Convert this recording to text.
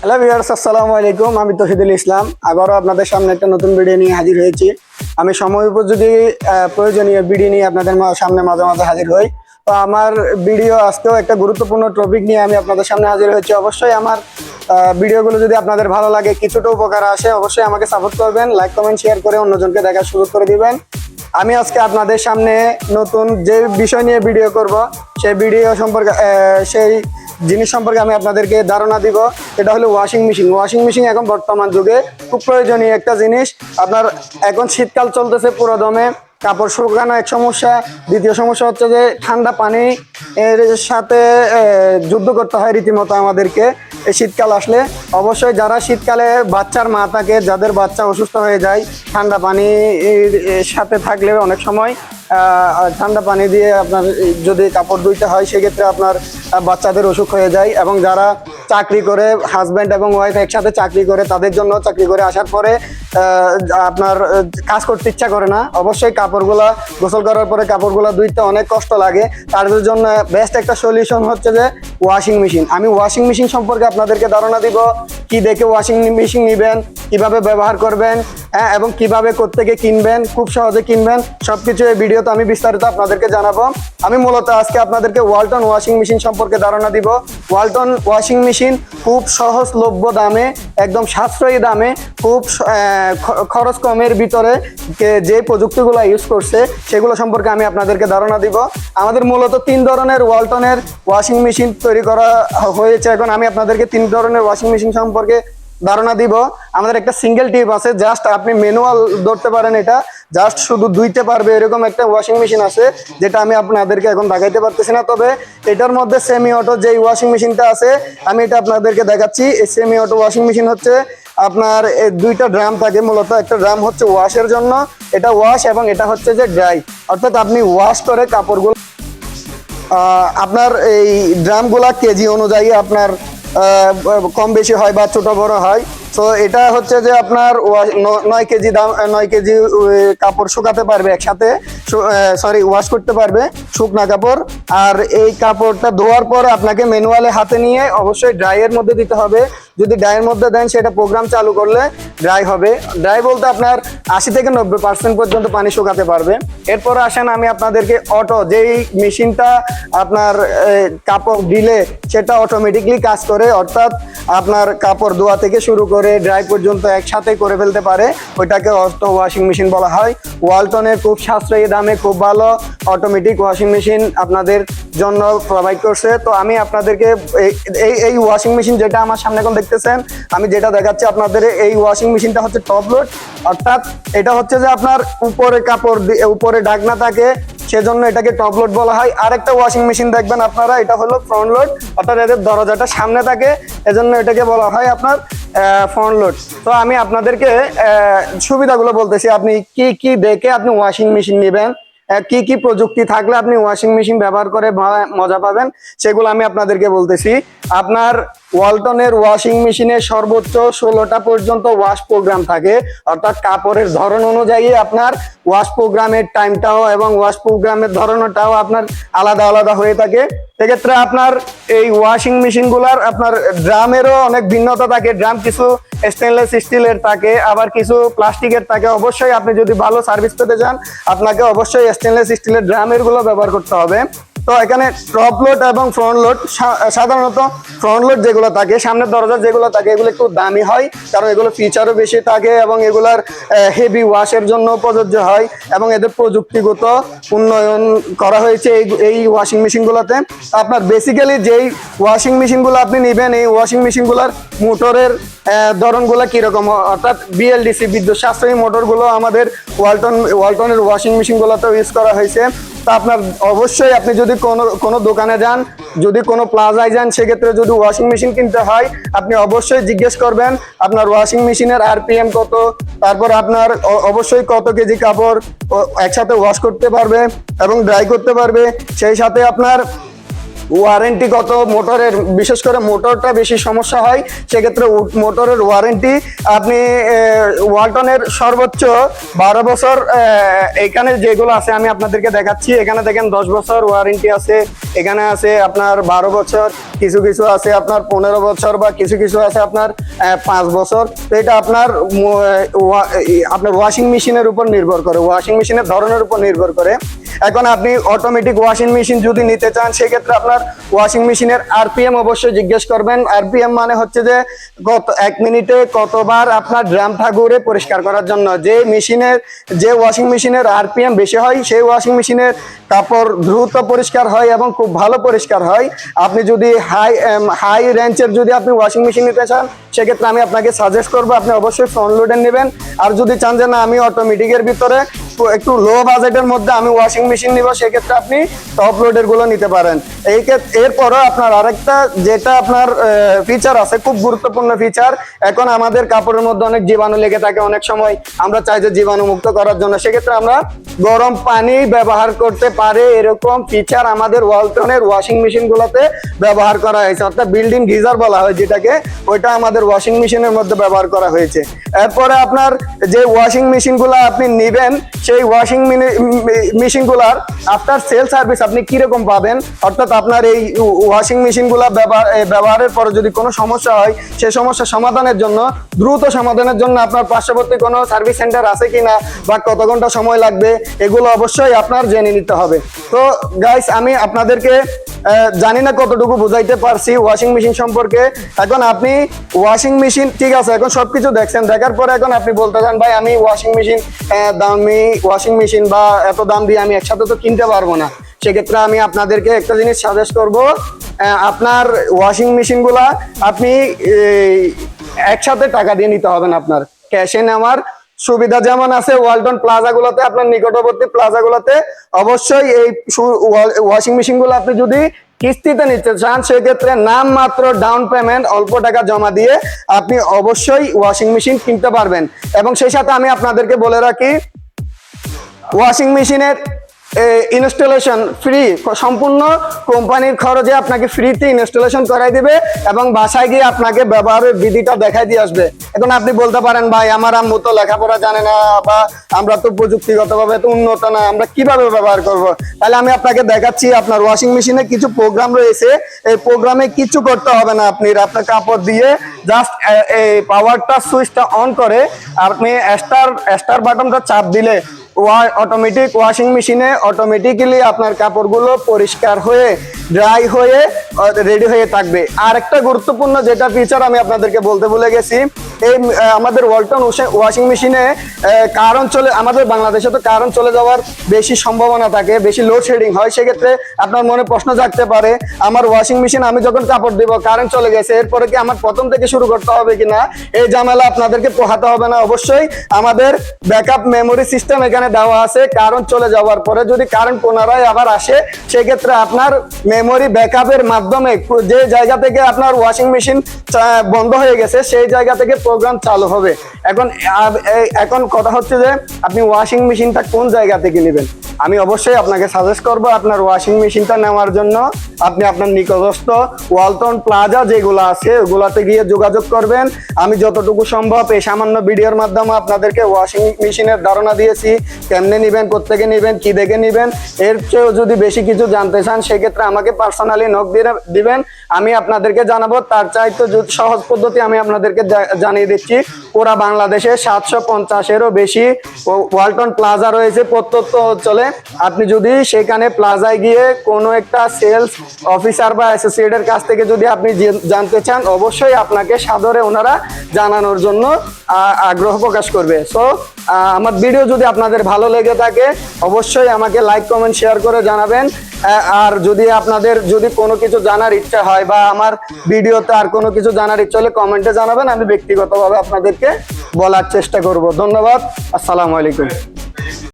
Hello viewers, আসসালামু আলাইকুম। আমি তৌহিদুল ইসলাম আবারও আপনাদের সামনে একটা নতুন ভিডিও নিয়ে হাজির হয়েছি। আমি সময় উপযোগী প্রয়োজনীয় ভিডিও নিয়ে আপনাদের সামনে মাঝে মাঝে হাজির হই। তো আমার ভিডিও আজকেও একটা গুরুত্বপূর্ণ টপিক নিয়ে আমি আপনাদের সামনে হাজির হয়েছি। অবশ্যই আমার ভিডিওগুলো যদি আপনাদের ভালো লাগে, কিছুটা উপকার আসে, অবশ্যই আমাকে সাপোর্ট করবেন, লাইক কমেন্ট শেয়ার করে অন্যজনকে দেখার সুযোগ করে দিবেন। আমি আজকে আপনাদের সামনে নতুন যে বিষয় নিয়ে ভিডিও করব, সেই ভিডিও সম্পর্কে সেই জিনিস সম্পর্কে আমি আপনাদেরকে ধারণা দিব। এটা হলো ওয়াশিং মেশিন। ওয়াশিং মেশিন এখন বর্তমান যুগে খুব প্রয়োজনীয় একটা জিনিস। আপনার এখন শীতকাল চলতেছে, পুরো দমে কাপড় শুকানো এক সমস্যা। দ্বিতীয় সমস্যা হচ্ছে যে ঠান্ডা পানি এর সাথে যুদ্ধ করতে হয় রীতিমতো আমাদেরকে এই শীতকাল আসলে। অবশ্যই যারা শীতকালে বাচ্চার মা থাকে, যাদের বাচ্চা অসুস্থ হয়ে যায় ঠান্ডা পানির সাথে থাকলে, অনেক সময় ঠান্ডা পানি দিয়ে আপনার যদি কাপড় ধুইতে হয়, সেক্ষেত্রে আপনার বাচ্চাদের অসুখ হয়ে যায়। এবং যারা চাকরি করে, হাজব্যান্ড এবং ওয়াইফ একসাথে চাকরি করে, তাদের জন্য চাকরি করে আসার পরে আপনার কাজ করতে ইচ্ছা করে না। অবশ্যই কাপড়গুলা গোসল করার পরে কাপড়গুলা ধুইতে অনেক কষ্ট লাগে। তাদের জন্য বেস্ট একটা সলিউশন হচ্ছে যে ওয়াশিং মেশিন। আমি ওয়াশিং মেশিন সম্পর্কে আপনাদেরকে ধারণা দিব, কি দেখে ওয়াশিং মেশিন নেবেন, কিভাবে ব্যবহার করবেন, এবং কিভাবে কোত্থেকে কিনবেন, খুব সহজে কিনবেন, সবকিছু এই ভিডিওতে আমি বিস্তারিত আপনাদেরকে জানাবো। আমি মূলত আজকে আপনাদেরকে ওয়ালটন ওয়াশিং মেশিন সম্পর্কে ধারণা দিব। ওয়ালটন ওয়াশিং মেশিন খুব সহজলভ্য দামে, একদম সাশ্রয়ী দামে, খুব খরচ কমের ভিতরে যে প্রযুক্তিগুলো ইউজ করছে সেগুলো সম্পর্কে আমি আপনাদেরকে ধারণা দিব। আমাদের মূলত 3 ধরনের ওয়ালটনের ওয়াশিং মেশিন তৈরি করা হয়েছে। এখন আমি আপনাদেরকে 3 ধরনের ওয়াশিং মেশিন সম্পর্কে ধারণা দিব। আমাদের একটা সিঙ্গেল টিপ আছে, জাস্ট আপনি ম্যানুয়াল ধরতে পারেন, এটা জাস্ট শুধু ধুইতে পারবে এরকম একটা ওয়াশিং মেশিন আছে, যেটা আমি আপনাদেরকে এখন দেখাইতে পারতেছি না। তবে এটার মধ্যে সেমি অটো যে ওয়াশিং মেশিনটা আছে, আমি এটা আপনাদেরকে দেখাচ্ছি। এই সেমি অটো ওয়াশিং মেশিন হচ্ছে আপনার 2টা ড্রাম থাকে। মূলত একটা ড্রাম হচ্ছে ওয়াশের জন্য, এটা ওয়াশ, এবং এটা হচ্ছে যে ড্রাই, অর্থাৎ আপনি ওয়াশ করে কাপড়গুলো আপনার এই ড্রামগুলা কেজি অনুযায়ী আপনার কম বেশি হয় বা ছোট বড় হয়। তো এটা হচ্ছে যে আপনার 9 কেজি দাম, 9 কেজি কাপড় শুকাতে পারবে একসাথে, ওয়াশ করতে পারবে শুকনা কাপড়। আর এই কাপড়টা ধোয়ার পর আপনাকে ম্যানুয়ালে হাতে নিয়ে অবশ্যই ড্রাইয়ের মধ্যে দিতে হবে। যদি ড্রাইয়ের মধ্যে দেন, সেটা প্রোগ্রাম চালু করলে ড্রাই হবে। ড্রাই বলতে আপনার 80 থেকে 90% পর্যন্ত পানি শুকাতে পারবে। এরপর আসেন আমি আপনাদেরকে অটো, যেই মেশিনটা আপনার কাপড় দিলে সেটা অটোমেটিকলি কাজ করে, অর্থাৎ আপনার কাপড় ধোয়া থেকে শুরু করে ড্রাই পর্যন্ত একসাথে করে ফেলতে পারে, ওইটাকে অটো ওয়াশিং মেশিন বলা হয়। ওয়ালটনের খুব সাশ্রয়ী দামে খুব ভালো অটোমেটিক ওয়াশিং মেশিন আপনাদের জন্য প্রোভাইড করছে। তো আমি আপনাদেরকে এই ওয়াশিং মেশিন যেটা আমার সামনে এখন দেখতেছেন, আমি যেটা দেখাচ্ছি আপনাদের, এই ওয়াশিং মেশিনটা হচ্ছে টপ লোড, অর্থাৎ এটা হচ্ছে যে আপনার উপরে কাপড় উপরে ঢাকনা থাকে, সেজন্য এটাকে টপ লোড বলা হয়। আরেকটা ওয়াশিং মেশিন দেখবেন আপনারা, এটা হলো ফ্রন্ট লোড, অর্থাৎ এদের দরজাটা সামনে থাকে, এজন্য এটাকে বলা হয় আপনার ফ্রন্ট লোড। তো আমি আপনাদেরকে সুবিধাগুলো বলতেছি, আপনি কি কি দেখে আপনি ওয়াশিং মেশিন নেবেন, কি কি প্রযুক্তি থাকলে আপনি ওয়াশিং মেশিন ব্যবহার করে মজা পাবেন, সেগুলো আমি আপনাদেরকে বলতেছি। আপনার ওয়ালটনের ওয়াশিং মেশিনে সর্বোচ্চ 16টা পর্যন্ত ওয়াশ প্রোগ্রাম থাকে, অর্থাৎ কাপড়ের ধরন অনুযায়ী আপনার ওয়াশ প্রোগ্রামের টাইমটাও এবং ওয়াশ প্রোগ্রামের ধরনটাও আপনার আলাদা আলাদা হয়ে থাকে। সেক্ষেত্রে আপনার এই ওয়াশিং মেশিনগুলার আপনার ড্রামেরও অনেক ভিন্নতা থাকে। ড্রাম কিছু স্টেনলেস স্টিলের থাকে, আবার কিছু প্লাস্টিকের থাকে। অবশ্যই আপনি যদি ভালো সার্ভিস পেতে চান, আপনাকে অবশ্যই স্টেনলেস স্টিলের ড্রামের গুলো ব্যবহার করতে হবে। তো এখানে টপ লোড এবং ফ্রন্ট লোড, সাধারণত ফ্রন্ট লোড যেগুলো থাকে, সামনের দরজা যেগুলো থাকে, এগুলো একটু দামি হয়, কারণ এগুলো ফিচারও বেশি থাকে এবং এগুলার হেভি ওয়াশের জন্য প্রযোজ্য হয়, এবং এদের প্রযুক্তিগত উন্নয়ন করা হয়েছে এই ওয়াশিং মেশিনগুলোতে। আপনার বেসিক্যালি যেই ওয়াশিং মেশিনগুলো আপনি নেবেন, এই ওয়াশিং মেশিনগুলোর মোটরের ধরনগুলো কিরকম, অর্থাৎ বিএলডিসি বিদ্যুৎ সাশ্রয়ী মোটরগুলো আমাদের ওয়ালটনের ওয়াশিং মেশিনগুলোতেও ইউজ করা হয়েছে। তা আপনার অবশ্যই আপনি যদি কোনো দোকানে যান, যদি কোনো প্লাজায় যান, সেক্ষেত্রে যদি ওয়াশিং মেশিন কিনতে হয়, আপনি অবশ্যই জিজ্ঞেস করবেন আপনার ওয়াশিং মেশিনের আরপিএম কত, তারপর আপনার অবশ্যই কত কেজি কাপড় একসাথে ওয়াশ করতে পারবে এবং ড্রাই করতে পারবে। সেই সাথে আপনার ওয়ারেন্টি কত, মোটরের বিশেষ করে মোটরটা বেশি সমস্যা হয়, সেক্ষেত্রে মোটরের ওয়ারেন্টি আপনি ওয়ালটনের সর্বোচ্চ 12 বছর, এখানে যেগুলো আছে আমি আপনাদেরকে দেখাচ্ছি। এখানে দেখেন 10 বছর ওয়ারেন্টি আছে, এখানে আছে আপনার 12 বছর, কিছু কিছু আছে আপনার 15 বছর, বা কিছু কিছু আছে আপনার 5 বছর। তো এটা আপনার ওয়াশিং মেশিনের উপর নির্ভর করে, ওয়াশিং মেশিনের ধরনের উপর নির্ভর করে। এখন আপনি অটোমেটিক ওয়াশিং মেশিন যদি নিতে চান, সেক্ষেত্রে আপনার ওয়াশিং মেশিনের আরপিএম অবশ্যই জিজ্ঞেস করবেন। আরপিএম মানে হচ্ছে যে কত 1 মিনিটে কতবার আপনার ড্রামটা ঘুরে পরিষ্কার করার জন্য। যে ওয়াশিং মেশিনের আরপিএম বেশি হয়, সেই ওয়াশিং মেশিনের কাপড় দ্রুত পরিষ্কার হয় এবং খুব ভালো পরিষ্কার হয়। আপনি যদি হাই রেঞ্জের যদি আপনি ওয়াশিং মেশিন নিতে চান, সেক্ষেত্রে আমি আপনাকে সাজেস্ট করবো আপনি অবশ্যই ফ্রন্ট লোডের নেবেন। আর যদি চান যে না আমি অটোমেটিকের ভিতরে একটু লো বাজেটের মধ্যে আমি ওয়াশিং মেশিন নিব, সেক্ষেত্রে আপনি টপ লোডের গুলো নিতে পারেন। এরপরও আপনার আরেকটা যেটা আপনার ফিচার আছে, খুব গুরুত্বপূর্ণ ফিচার। এখন আমাদের কাপড়ের মধ্যে অনেক জীবাণু লেগে থাকে, অনেক সময় আমরা চাই যে জীবাণু মুক্ত করার জন্য, সেক্ষেত্রে আমরা গরম পানি ব্যবহার করতে পারে এরকম ফিচার আমাদের ওয়ালটনের ওয়াশিং মেশিন গুলোতে ব্যবহার করা হয়েছে, অর্থাৎ বিল্ডিং গিজার বলা হয় যেটাকে, ওইটা আমাদের ওয়াশিং মেশিনের মধ্যে ব্যবহার করা হয়েছে। এরপরে আপনার যে ওয়াশিং মেশিন গুলো আপনি নিবেন, সেই ওয়াশিং মেশিনগুলার আফটার সেল সার্ভিস আপনি কিরকম পাবেন, অর্থাৎ আপনার এই ওয়াশিং মেশিনগুলা ব্যবহারের পরে যদি কোনো সমস্যা হয়, সেই সমস্যা সমাধানের জন্য, দ্রুত সমাধানের জন্য আপনার পার্শ্ববর্তী কোনো সার্ভিস সেন্টার আছে কিনা বা কত ঘন্টা সময় লাগবে, এগুলো অবশ্যই আপনার জেনে নিতে হবে। তো গাইস, আমি আপনাদেরকে জানি না কতটুকু বুঝাইতে পারছি ওয়াশিং মেশিন সম্পর্কে। এখন আপনি ওয়াশিং মেশিন ঠিক আছে, এখন সবকিছু দেখছেন, দেখার পরে এখন আপনি বলতে চান ভাই আমি ওয়াশিং মেশিন দামি ওয়াশিং মেশিন বা এত দাম দিয়ে আমি একসাথে তো কিনতে পারবো না। সেক্ষেত্রে আমি আপনাদেরকে একটা জিনিস সাজেস্ট করব, আপনার ওয়াশিং মেশিনগুলা আপনি একসাথে টাকা দিয়ে নিতে হবে না, আপনার ক্যাশে নেওয়ার সুবিধা যেমন আছে ওয়ালটন প্লাজা গুলোতে, আপনার নিকটবর্তী প্লাজা গুলোতে অবশ্যই এই ওয়াশিং মেশিন গুলো আপনি যদি কিস্তিতে নিতে চান, সেক্ষেত্রে নাম মাত্র ডাউন পেমেন্ট অল্প টাকা জমা দিয়ে আপনি অবশ্যই ওয়াশিং মেশিন কিনতে পারবেন। এবং সেই সাথে আমি আপনাদেরকে বলে রাখি, ওয়াশিং মেশিনের ইনস্টলেশন ফ্রি, সম্পূর্ণ কোম্পানির খরচে আপনাকে ফ্রিতে ইনস্টলেশন করাই দিবে এবং বাসায় গিয়ে আপনাকে ব্যবহারের বিধিটা দেখাই দিয়ে আসবে। এখন আপনি বলতে পারেন ভাই আমার আম্মু তো লেখাপড়া জানে না, বা আমরা তো প্রযুক্তিগতভাবে এত উন্নত না, আমরা কিভাবে ব্যবহার করব? তাহলে আমি আপনাকে দেখাচ্ছি, আপনার ওয়াশিং মেশিনে কিছু প্রোগ্রাম রয়েছে, এই প্রোগ্রামে কিছু করতে হবে না। আপনার কাপড় দিয়ে জাস্ট এই পাওয়ারটা সুইচটা অন করে আপনি স্টার বাটনটা চাপ দিলে অটোমেটিক ওয়াশিং মেশিনে অটোমেটিক্যালি আপনার কাপড়গুলো পরিষ্কার হয়ে ড্রাই হয়ে রেডি হয়ে থাকবে। আর একটা গুরুত্বপূর্ণ যেটা ফিচার আমি আপনাদেরকে বলতে ভুলে গেছি, এই আমাদের ওয়ালটন ওয়াশিং মেশিনে কারেন্ট চলে, আমাদের বাংলাদেশে তো কারেন্ট চলে যাওয়ার বেশি সম্ভাবনা থাকে, বেশি লোডশেডিং হয়। সেক্ষেত্রে আপনার মনে প্রশ্ন জাগতে পারে, আমার ওয়াশিং মেশিন আমি যখন কাপড় দিব কারেন্ট চলে গেছে, এরপরে কি আমার প্রথম থেকে শুরু করতে হবে কিনা? এই ঝামেলা আপনাদেরকে পোহাতে হবে না। অবশ্যই আমাদের ব্যাকআপ মেমোরি সিস্টেম এখানে দেওয়া আছে, কারেন্ট চলে যাওয়ার পরে যদি কারেন্ট পুনরায় আবার আসে, সেক্ষেত্রে আপনার মেমোরি ব্যাকআপের মাধ্যমে যে জায়গা থেকে আপনার ওয়াশিং মেশিন বন্ধ হয়ে গেছে, সেই জায়গা থেকে প্রোগ্রাম চালু হবে। এখন কথা হচ্ছে যে আপনি ওয়াশিং মেশিনটা কোন জায়গা থেকে নেবেন। আমি অবশ্যই আপনাকে সাজেস্ট করব আপনার ওয়াশিং মেশিনটা নেওয়ার জন্য আপনি আপনার নিকটস্থ ওয়ালটন প্লাজা যেগুলো আছে ওগুলাতে গিয়ে যোগাযোগ করবেন। আমি যতটুকু সম্ভব এই সামান্য ভিডিওর মাধ্যমে আপনাদেরকে ওয়াশিং মেশিনের ধারণা দিয়েছি, কেমনে নেবেন, কোত্থেকে নেবেন, কি দেখে নেবেন। এর চেয়েও যদি বেশি কিছু জানতে চান, সেক্ষেত্রে আমাকে পার্সোনালি নক দিবেন, আমি আপনাদেরকে জানাবো। তার চাইতে সহজ পদ্ধতি আমি আপনাদেরকে জানিয়ে দিচ্ছি। পুরা বাংলাদেশে 750-এরও বেশি ওয়ালটন প্লাজা রয়েছে প্রত্যন্ত অঞ্চলে। আপনি যদি সেখানে প্লাজায় গিয়ে কোনো একটা সেলস অফিসার বা অ্যাসোসিয়েটের কাছ থেকে যদি আপনি জানতে চান, অবশ্যই আপনাকে সাদরে ওনারা জানানোর জন্য আগ্রহ প্রকাশ করবে। সো আমার ভিডিও যদি আপনাদের ভালো লেগে থাকে, অবশ্যই আমাকে লাইক কমেন্ট শেয়ার করে জানাবেন। আর যদি আপনাদের যদি কোনো কিছু জানার ইচ্ছা হয় বা আমার ভিডিওতে আর কোনো কিছু জানার ইচ্ছা হলে কমেন্টে জানাবেন, আমি ব্যক্তিগতভাবে আপনাদেরকে বলার চেষ্টা করব। ধন্যবাদ, আসসালামু আলাইকুম।